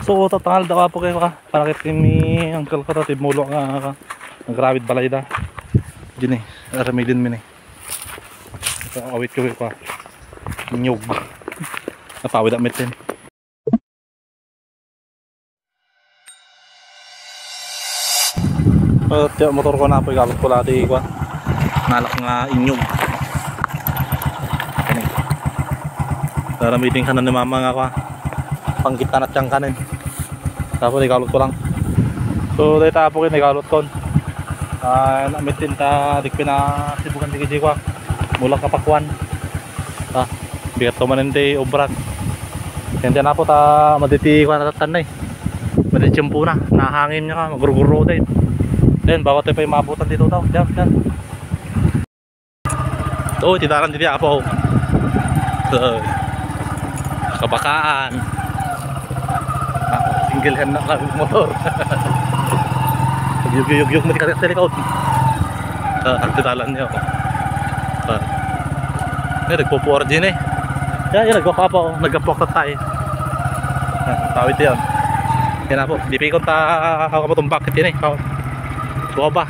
So tatangal daw po kayo ka para kay mi ang kalkata timulo nga nagrawid balay da. Dini ramidin mi ni. So awit ko ka. Nyug. Napawid amit din. Tiyo motor ko na po igalot ko lati ko. Nalak nga inyog. Kani. Ramidin ka na ni mama nga ko. Panggit na tiyang kanin. Tapos igalot ko lang. So dahil tapo ko igalot ko. Namitin ta dikpin na sibukan di ko. Mula kapakwan. Bigat ko manindi obran. Kaya na po ta maditi ko na tatanay. Maditsimpo na. Nahangin niya ka. Maguruguro din. Then bawat tayo pa yung mabutan dito daw. Diyan. Oh, titaran dito ako. So, kabakaan. Single hand na lang motor. Yug-yug mo dikasya sa likod. Titalan niyo. Nagpo-4 din eh. Yan, nagpapapa oh. Nagpapok na tayo. Tawid yan. Yan na po. Di pa ikot ako matong bakit yun eh. Buka ba?